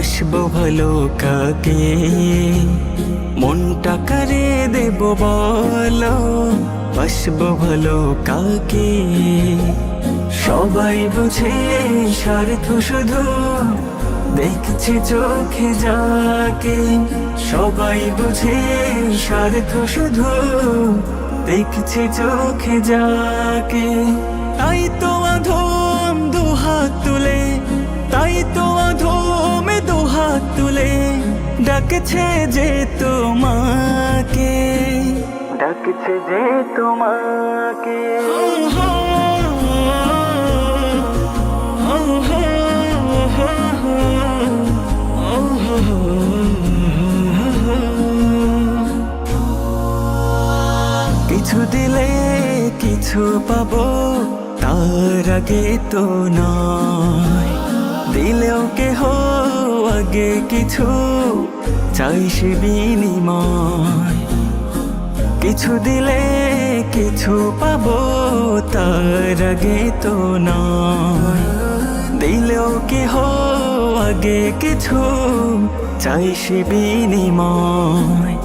বাসবো ভালো কাকে, মনটা কারে দেব বলো, বাসবো ভালো কাকে। সবাই বুঝে স্বার্থ শুধু, দেখছি চোখে যাকে। সবাই বুঝে স্বার্থ শুধু, দেখছি চোখে যাকে। তাই তো অধম দুহাত তুলে, তাই তো অধম দুহাত তুলে ডাকছে যে তোমাকে, ডাকছে যে তোমাকে। কিছু দিলে কিছু পাবো, তার আগে তো নয়। দিলেও কেহ আগে কিছু চাই সে বিনিময়। কিছু দিলে কিছু পাবো, তার আগে তো নয়। দিলেও কেহ আগে কিছু চাই সে বিনিময়।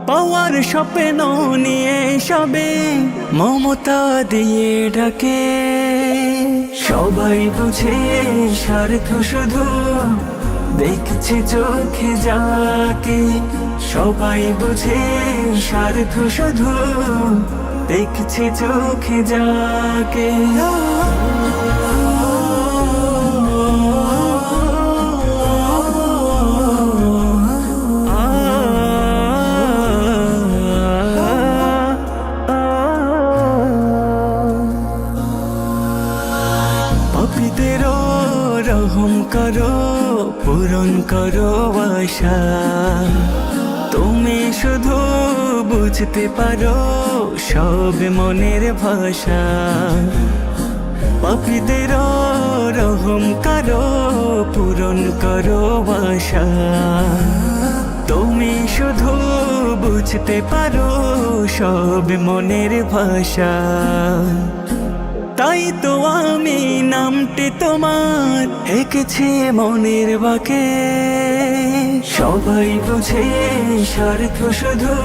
পাওয়ার স্বপ্ন নিয়ে সবে মমতা দিয়ে ডাকে। সবাই বুঝে স্বার্থ শুধু, দেখছে চোখে যাকে। সবাই বুঝে স্বার্থ শুধু, দেখছে চোখে যাকে। পাপীদেরও রহম করো, পূরণ করো আশা। তুমি শুধু বুঝতে পারো সব মনের ভাষা। পাপীদেরও রহম করো, পূরণ করো আশা। তুমি শুধু বুঝতে পারো সব মনের ভাষা। তাই তো আমি নামটি তোমার এঁকেছি মনের বাঁকে। সবাই বুঝে স্বার্থ শুধু,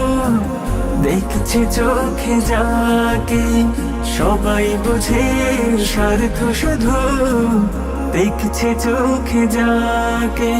দেখছে চোখে যাকে। সবাই বুঝে স্বার্থ শুধু, দেখছে চোখে যাকে।